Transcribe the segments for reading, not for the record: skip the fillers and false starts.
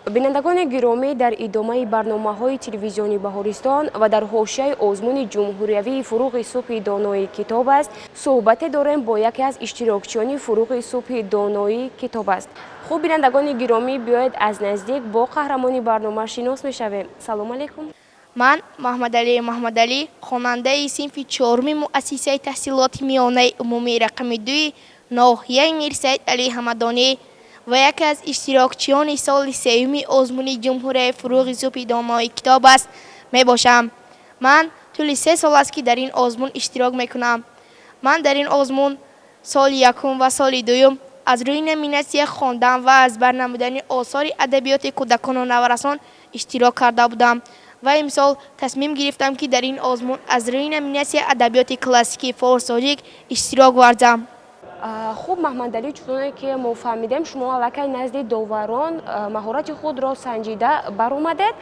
бинандагони гиромӣ, дар идомаи барномаҳои телевизиони Баҳористон ва дар ҳошияи озмуни ҷумҳуриявии фуруғи субҳи донои китоб аст, суҳбате дорем бо яке аз иштирокчиёни фуруғи субҳи донои китоб аст. хуб бинандагони гиромӣ, биёед аз наздик бо қаҳрамони барнома шинос мешавем. Салом алейкум. ман Маҳмадалӣ Маҳмадалӣ, хонандаи синфи чоруми муассисаи таҳсилоти миёнаи умумии рақами 2 ноҳияи Мир Саид Алӣ Ҳамадонӣ ва яке аз иштирокчиёни соли сеюми озмуни ҷумҳурияи фуруғи субҳи донои китоб аст мебошам. Ман тӯли 3 сол аст ки дар ин озмун иштирок мекунам. Ман дар ин озмун соли якум ва соли дуюм аз рӯи номинатсия хондан ва азбар намудани осори адабиёти кӯдакону наварасон иштирок карда будам ва имсол тасмим гирифтам ки дар ин озмун аз рӯи номинатсия адабиёти классикии форс-тоҷик иштирок варзам. хуб Маҳмадалӣ, чуноне ки мо фаҳмидем, шумо аллакай назди доварон маҳорати худро санҷида баромадед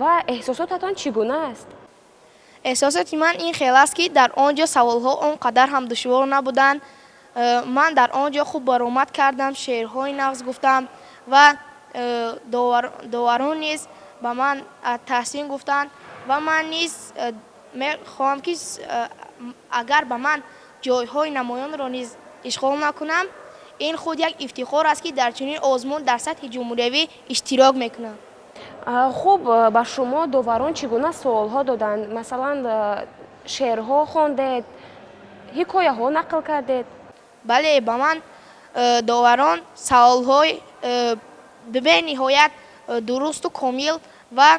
ва эҳсосотатон чӣ гуна аст? эҳсосоти ман ин хел аст ки дар он ҷо саволҳо он қадар ҳам душвор набуданд. ман дар он ҷо хуб баромад кардам, шеърҳои навз гуфтам ва доварон низ ба ман таҳсин гуфтанд ва ман низ мехоҳам ки агар ба ман ҷойҳои намоёнро низ ишғол накунам, ин худ як ифтихор аст ки дар чунин озмун дар сатҳи ҷумҳуриявӣ иштирок мекунам. хуб, ба шумо доварон чӣ гуна суолҳо доданд? Масалан, шеърҳо хондед, ҳикояҳо нақл кардед? бале, ба ман доварон саволҳои бениҳоят дурусту комил ва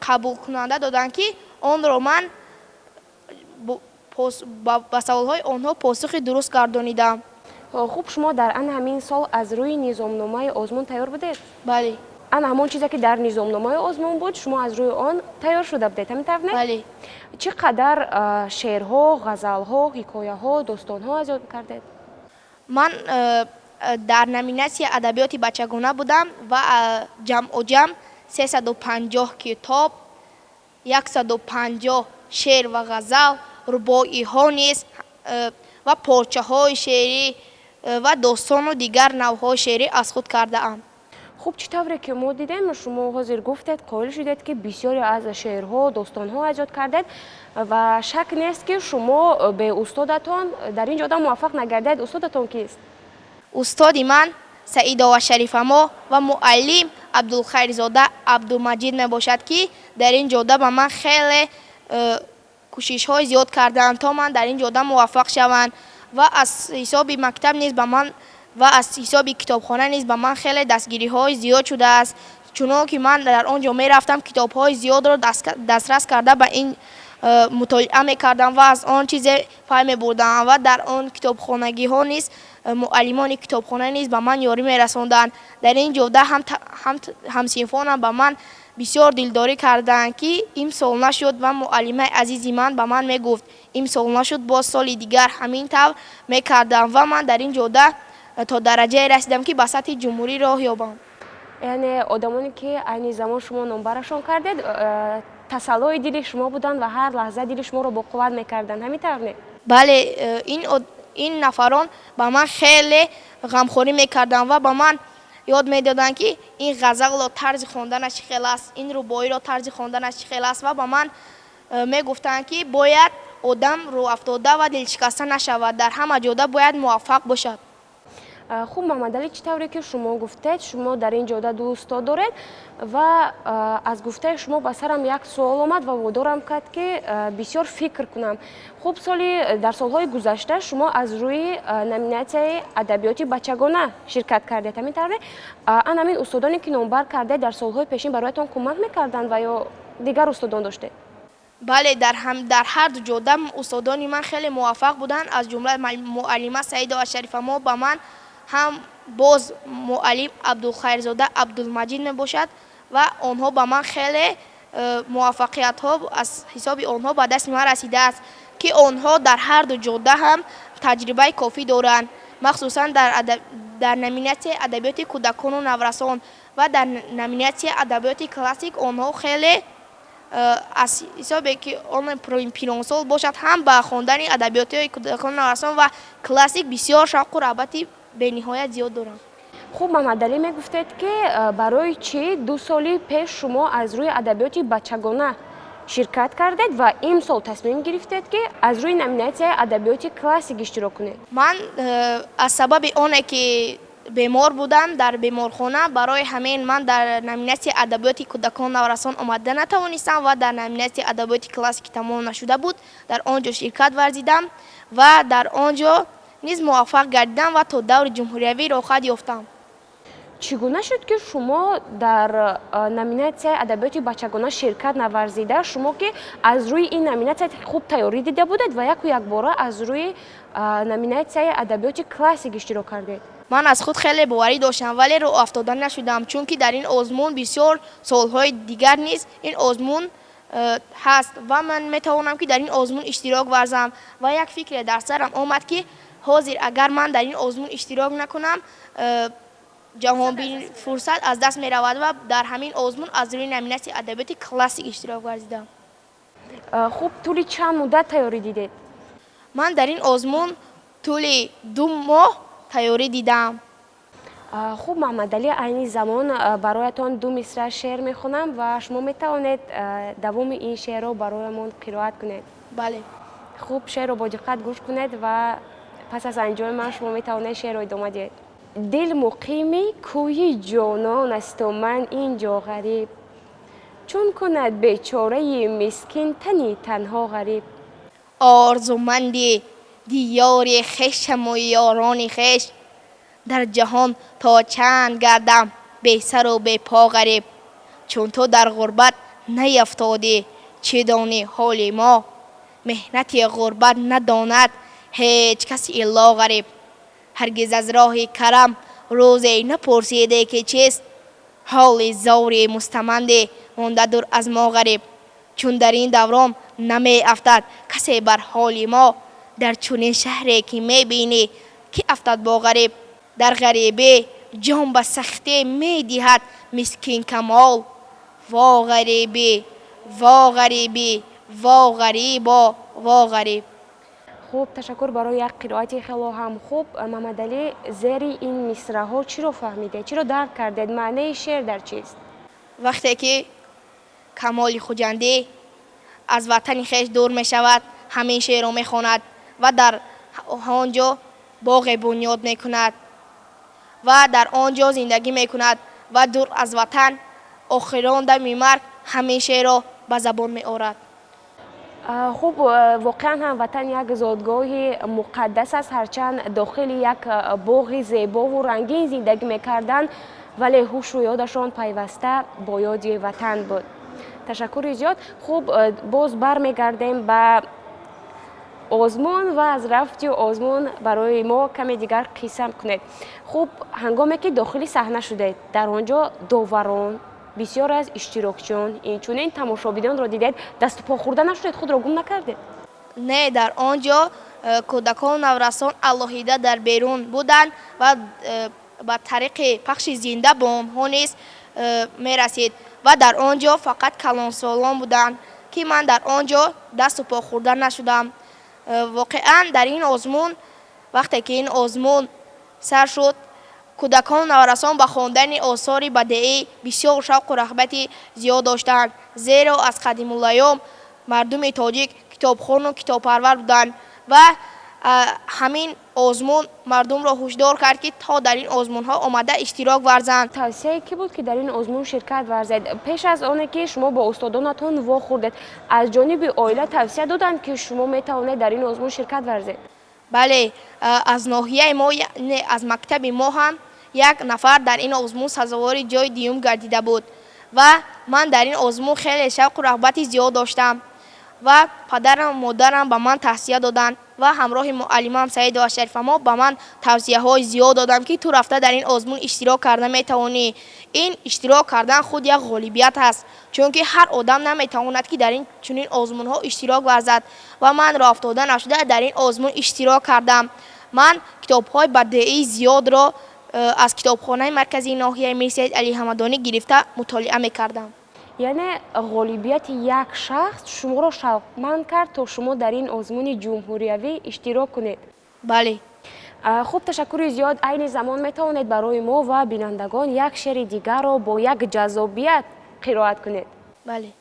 қабулкунанда доданд ки онро ман ба саволҳои онҳо посухи дуруст гардонидам. хуб, шумо дар ан ҳамин сол аз рӯи низомномаи озмун тайёр будед? бале. ан ҳамон чизе ки дар низомномаи озмун буд, шумо аз рӯи он тайёр шуда будед, ҳамин тавр не? бале. чӣ қадар шеърҳо, ғазалҳо, ҳикояҳо, достонҳо аз ёд кардед? ман дар номинатсия адабиёти бачагона будам ва ҷамъоҷам 350 китоб, 150 шеър ва ғазал, рубоиҳо низ ва порчаҳои шеърӣ ва достону дигар навъҳои шеърӣ аз худ кардаам. хуб, чӣ тавре ки мо дидем, шумо ҳозир гуфтед, қоил шудед ки бисёре аз шеърҳо, достонҳо аз ёд кардед ва шак нест ки шумо бе устодатон дар ин ҷода муваффақ нагардед. Устодатон кист? устоди ман Саидова Шарифамо ва муаллим Абдулхайрзода Абдулмаҷид мебошад ки дар ин ҷода ба ман хеле кӯшишҳои зиёд карданд то ман дар ин ҷода муваффақ шавам ва аз ҳисоби мактаб низ ба ман ва аз ҳисоби китобхона низ ба ман хеле дастгириҳои зиёд шудааст. чунон ки ман дар он ҷо мерафтам, китобҳои зиёдро дастрас карда ба ин мутолиа мекардам ва аз он чизе фаҳм мебурдам ва дар он китобхонагиҳо низ муаллимони китобхона низ ба ман ёрӣ мерасонданд. дар ин ҷода ҳамсинфонам ба ман бисёр дилдорӣ карданд ки имсол нашуд ва муаллимаи азизи ман ба ман мегуфт имсол нашуд, боз соли дигар ҳамин тавр мекардам ва ман дар ин ҷода то дараҷае расидам ки ба сатҳи ҷумҳурӣ роҳ ёбам. яъне одамоне ки айни замон шумо номбарашон кардед, тасаллои дили шумо буданд ва ҳар лаҳза дили шуморо боқувват мекарданд, ҳамин тавр не? бале, ин нафарон ба ман хеле ғамхорӣ мекарданд ва ба ман ёд медоданд ки ин ғазалро тарзи хонданаш чӣ хел аст, ин рубоиро тарзи хонданаш чӣ хел аст ва ба ман мегуфтанд ки бояд одам рӯафтода ва дилшикаста нашавад, дар ҳама ҷода бояд муваффақ бошад. хуб Маҳмадалӣ, чӣ тавре ки шумо гуфтед, шумо дар ин ҷода ду устод доред ва аз гуфтаи шумо ба сарам як суол омад ва водорам кард ки бисёр фикр кунам. хуб, дар солҳои гузашта шумо аз рӯи номинатсияи адабиёти бачагона ширкат кардед, ҳамин тавр не? ан ҳамин устодоне ки номбар кардед дар солҳои пешин бароятон кӯмак мекарданд ва ё дигар устодон доштед? бале, дар ҳар ду ҷода устодони ман хеле муваффақ буданд. аз ҷумла муаллима Саидова Шарифамо ба ман ҳам боз муаллим Абдулхайрзода Абдулмаҷид мебошад ва онҳо ба ман хеле муваффақиятҳо аз ҳисоби онҳо ба дасти ман расидааст ки онҳо дар ҳар ду ҷода ҳам таҷрибаи кофӣ доранд, махсусан дар номинатсияи адабиёти кӯдакону наврасон ва дар номинатсияи адабиёти классик онҳо хеле аз ҳисобе ки он пиронсол бошад, ҳам ба хондани адабиёти кӯдакону наврасон ва классик бисёр шавқу рағбати бениҳоят зиёд дорам. хуб, Маҳаммадалӣ мегуфтед ки барои чӣ 2 соли пеш шумо аз рӯи адабиёти бачагона ширкат кардед ва имсол тасмим гирифтед ки аз рӯи номинатсияи адабиёти классик иштирок кунед? ман аз сабаби оне ки бемор будам дар беморхона, барои ҳамин ман дар номинатсияи адабиёти кӯдакон наврасон омада натавонистам ва дар номинатсияи адабиёти классики тамом нашуда буд. Дар он ҷо ширкат варзидам ва дар он ҷо низ муваффақ гардидам ва то даври ҷумҳуриявӣ рохат ёфтам. Чӣ гуна шуд, ки шумо дар номинатсияи адабиёти бачагона ширкат наварзида, шумо ки аз рӯи ин номинатсия хуб тайёрӣ дида будед ва яку якбора аз рӯи номинатсияи адабиёти классик иштирок кардед? ман аз худ хеле боварӣ доштам, вале роҳ афтода нашудам, чунки дар ин озмун бисёр солҳои дигар низ ин озмун ҳаст ва ман метавонам ки дар ин озмун иштирок варзам. Ва як фикре дар сарам омад ки ҳозир агар ман дар ин озмун иштирок накунам, ҷаҳонбини фурсат аз даст меравад ва дар ҳамин озмун аз рӯи номинатсияи адабиёти классик иштирок варзидам. Хуб, тӯли чанд муддат тайёрӣ дидед? ман дар ин озмун тӯли 2 моҳ тайёрӣ дидам. хуб, Маҳаммадалӣ, айни замон бароятон 2 мисра шеър мехонам ва шумо метавонед давоми ин шеърро бароямон қироат кунед. бале хуб, шеърро бо диққат гӯш кунед ва пас аз анҷоми ман шумо метавонед шеърро идома диҳед. дил муқими кӯи ҷонон асту ман ин ҷо ғариб, чун кунад бечораи мискин тани танҳо ғариб. орзуманди диёри хешаму ёрони хеш, дар ҷаҳон то чанд гардам бесару бепо ғариб. чун ту дар ғурбат наяфтодӣ, чӣ донӣ ҳоли мо? меҳнати ғурбат надонад ҳеҷ каси илло ғариб. ҳаргиз аз роҳи карам рӯзе напурсиде ки чист, ҳоли зори мустаманде монда дур аз мо ғариб. чун дар ин даврон намеафтад касе бар ҳоли мо, дар чунин шаҳре ки мебинӣ ки афтад бо ғариб. дар ғарибӣ ҷон ба сахтӣ медиҳад мискин камол, во ғарибӣ, во ғарибӣ, во ғарибо, во ғариб. хуб, ташаккур барои як қироати хело ҳам хуб. Маҳаммадалӣ, зери ин мисраҳо чиро фаҳмидед? чиро дарк кардед? маънаи шеър дар чист? вақте ки камоли хуҷандӣ аз ватани хеш дур мешавад, ҳамин шеърро мехонад ва дар он ҷо боғе бунёд мекунад ва дар он ҷо зиндагӣ мекунад ва дур аз ватан, охирон дами марг ҳамин шеърро ба забон меорад. хуб, воқеан ҳам ватан як зодгоҳи муқаддас аст, ҳарчанд дохили як боғи зебову рангин зиндагӣ мекарданд, вале ҳушу ёдашон пайваста бо ёди ватан буд. ташаккури зиёд. хуб, боз бармегардем ба озмун ва аз рафти озмун барои мо каме дигар қисса кунед. хуб, ҳангоме ки дохили саҳна шудед, дар он ҷо доварон, бисёр аз иштирокчиён, инчунин тамошобинонро дидед, дасту по хӯрда нашудед? худро гум накардед? не, дар он ҷо кӯдакон наврасон алоҳида дар берун буданд ва ба тариқи пахши зинда ба онҳо низ мерасид ва дар он ҷо фақат калонсолон буданд ки ман дар он ҷо дасту по хӯрда нашудам. воқеан дар ин озмун, вақте ки ин озмун сар шуд, кӯдакон наврасон ба хондани осори бадеӣ бисёр шавқу рағбати зиёд доштанд, зеро аз қадимулайём мардуми тоҷик китобхону китобпарвар буданд ва ҳамин озмун мардумро ҳушдор кард ки то дар ин озмунҳо омада иштирок варзанд. тавсияи кӣ буд ки дар ин озмун ширкат варзед? пеш аз оне ки шумо бо устодонатон вохӯрдед, аз ҷониби оила тавсия доданд ки шумо метавонед дар ин озмун ширкат варзед? бале, аз ноҳияи мо, яъне аз мактаби мо ҳам як нафар дар ин озмун сазовори ҷои дуюм гардида буд ва ман дар ин озмун хеле шавқу рағбати зиёд доштам ва падарам модарам ба ман тавсия доданд ва ҳамроҳи муаллимам Саидова Шарифамо ба ман тавсияҳои зиёд доданд ки ту рафта дар ин озмун иштирок карда метавонӣ. ин иштирок кардан худ як ғолибият аст, чунки ҳар одам наметавонад ки дар ин чунин озмунҳо иштирок варзад ва ман роҳ афтода нашуда дар ин озмун иштирок кардам. ман китобҳои бадеии зиёдро аз китобхонаи марказии ноҳияи Мир Саид Алӣ Ҳамадонӣ гирифта мутолиа мекардам. яъне ғолибияти як шахс шуморо шавқманд кард то шумо дар ин озмуни ҷумҳуриявӣ иштирок кунед? бале. хуб, ташаккури зиёд. Айни замон метавонед барои мо ва бинандагон як шеъри дигарро бо як ҷаззобият қироат кунед? бале.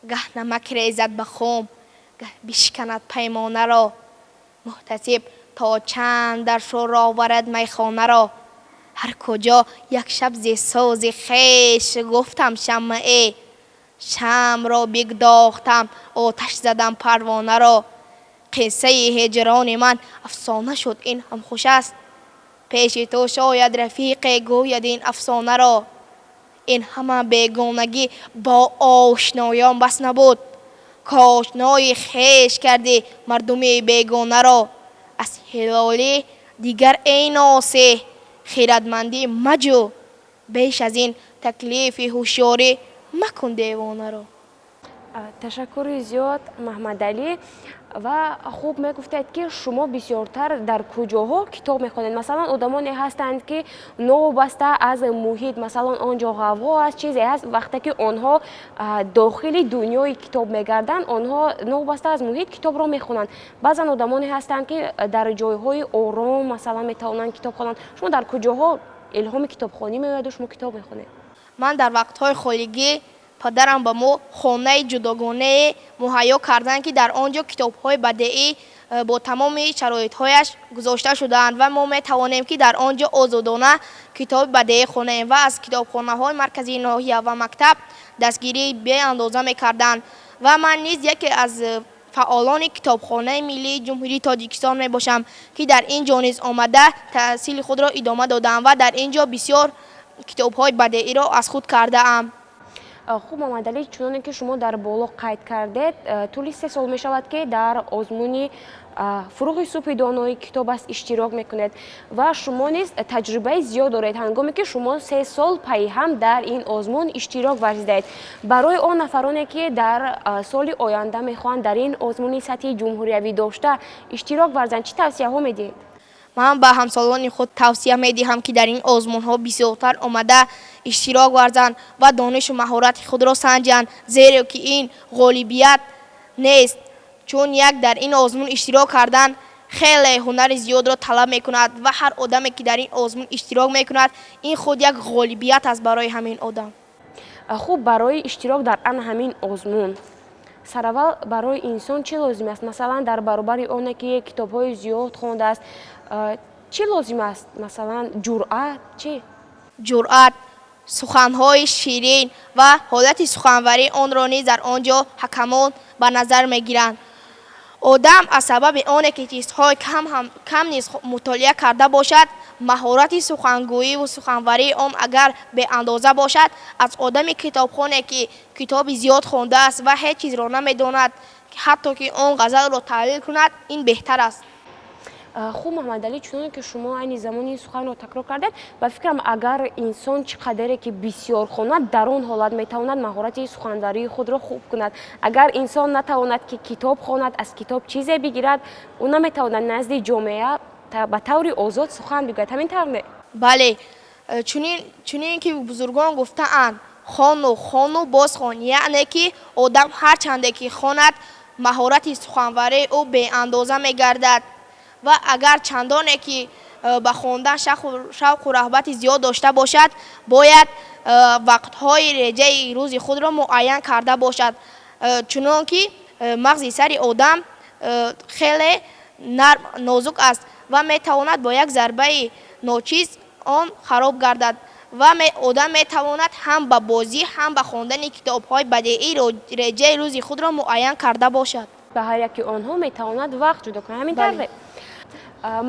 гах намак резад ба хум, гах бишканад паймонаро, муҳтасиб то чанд дар шӯро варад майхонаро. ҳар куҷо як шаб зи сӯзи хеш гуфтам шамъе, шамъро бигдохтам, оташ задам парвонаро. қиссаи ҳиҷрони ман афсона шуд, ин ҳам хуш аст. пеши ту шояд рафиқе гӯяд ин афсонаро. ин ҳама бегонагӣ бо ошноён бас набуд, кошнои хеш кардӣ мардуми бегонаро. аз ҳилолӣ дигар эй носеҳ, хиратмандӣ маҷӯ, беш аз ин таклифи ҳушёрӣ макун девонаро. ташаккури зиёд, маҳмадалӣ. ва хуб мегуфтед ки шумо бисёртар дар куҷоҳо китоб мехонед? Масалан, одамоне ҳастанд ки новобаста аз муҳит, масалан он ҷо ҳаво аст, чизе аст, вақте ки онҳо дохили дунёи китоб мегарданд, онҳо новобаста аз муҳит китобро мехонанд. баъзан одамоне ҳастанд ки дар ҷойҳои ором масалан метавонанд китоб хонанд. шумо дар куҷоҳо илҳоми китобхонӣ меояду шумо китоб мехонед? ман дар вақтҳои холигӣ падарам ба мо хонаи ҷудогонае муҳайё карданд, ки дар он ҷо китобҳои бадеӣ бо тамоми шароитҳояш гузошта шудаанд ва мо метавонем ки дар он ҷо озодона китоби бадеӣ хонем. ва аз китобхонаҳои марказии ноҳия ва мактаб дастгирии беандоза мекарданд. ва ман низ яке аз фаъолони китобхонаи миллии ҷумҳурии Тоҷикистон мебошам, ки дар ин ҷо низ омада таҳсили худро идома додам ва дар ин ҷо бисёр китобҳои бадеиро аз худ кардаам. хуб, маҳмадалӣ, чуноне ки шумо дар боло қайд кардед, тӯли 3 сол мешавад ки дар озмуни фуруғи субҳи донои китоб аст иштирок мекунед ва шумо низ таҷрибаи зиёд доред, ҳангоме ки шумо 3 сол пайҳам дар ин озмун иштирок варзидаед. барои он нафароне ки дар соли оянда мехоҳанд дар ин озмуни сатҳи ҷумҳуриявӣ дошта иштирок варзанд, чӣ тавсияҳо медиҳед? ман ба ҳамсолони худ тавсия медиҳам, ки дар ин озмунҳо бисёртар омада иштирок варзанд ва донишу маҳорати худро санҷанд, зеро ки ин ғолибият нест, чун як дар ин озмун иштирок кардан хеле ҳунари зиёдро талаб мекунад ва ҳар одаме ки дар ин озмун иштирок мекунад, ин худ як ғолибият аст барои ҳамин одам. хуб, барои иштирок дар ан ҳамин озмун сараввал барои инсон чӣ лозим аст? Масалан, дар баробари оне ки китобҳои зиёд хондааст, чӣ лозим аст? Масалан, ҷуръат, чӣ? ҷуръат, суханҳои ширин ва ҳолати суханварӣ онро низ дар он ҷо ҳакамон ба назар мегиранд. одам аз сабаби оне ки чизҳои кам низ мутолиа карда бошад, маҳорати сухангӯӣ ва суханварии он агар беандоза бошад, аз одами китобхоне ки китоби зиёд хондааст ва ҳеҷ чизро намедонад, ҳатто ки он ғазалро таҳлил кунад, ин беҳтар аст. хуб, маҳмадалӣ, чуноне ки шумо айни замони ин суханро такрор кардед, ба фикрам агар инсон чӣ қадере ки бисёр хонад, дар он ҳолат метавонад маҳорати суханварии худро хуб кунад. агар инсон натавонад ки китоб хонад, аз китоб чизе бигирад, ӯ наметавонад назди ҷомеа ба таври озод сухан бигӯяд. ҳамин тавр не? бале, чунин ки бузургон гуфтаанд, хону бозхон, яъне ки одам ҳарчанде ки хонад, маҳорати суханварии ӯ беандоза мегардад ва агар чандоне ки ба хондан шавқу раҳбати зиёд дошта бошад, бояд вақтҳои реҷаи рӯзи худро муайян карда бошад, чунон ки мағзи сари одам хеле нозук аст ва метавонад бо як зарбаи ночиз он хароб гардад ва одам метавонад ҳам ба бозӣ, ҳам ба хондани китобҳои бадеӣ реҷаи рӯзи худро муайян карда бошад. ба ҳар яки онҳо метавонад вақт ҷудо кунад. ҳамин тавре?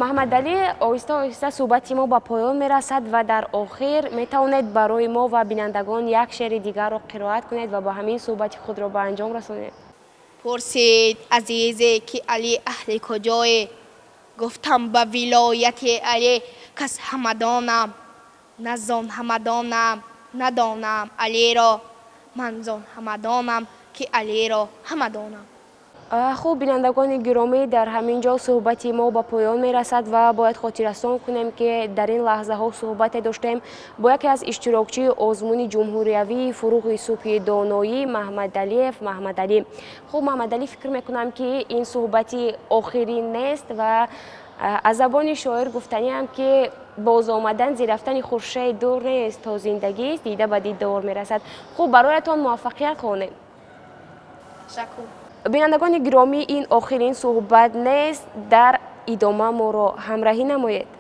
маҳмадалӣ, оҳиста оҳиста суҳбати мо ба поён мерасад ва дар охир метавонед барои мо ва бинандагон як шеъри дигарро қироат кунед ва ба ҳамин суҳбати худро ба анҷом расонед. пурсид азизе ки Алӣ аҳли куҷое, гуфтам ба вилояти Алӣ кас ҳамадонам, на зон ҳамадонам, надонам Алиро, ман зон ҳамадонам ки Алиро ҳамадонам. хуб, бинандагони гиромӣ, дар ҳамин ҷо суҳбати мо ба поён мерасад ва бояд хотиррасон кунем ки дар ин лаҳзаҳо суҳбате доштем бо яке аз иштирокчии озмуни ҷумҳуриявии фуруғи субҳи доноӣ Маҳмадалиев Маҳмадалӣ. хуб, Маҳмадалӣ, фикр мекунам ки ин суҳбати охирин нест ва از زبان شاعر گفتنی هم که باز آمدن زی رفتن خورشید دور نیست تا زندگی است دیده به دیدار میرسد. خوب برایتان موفقیت خوانیم. تشکر. بینندگان گرامی این آخرین صحبت نیست، در ادامه ما را همراهی نمایید.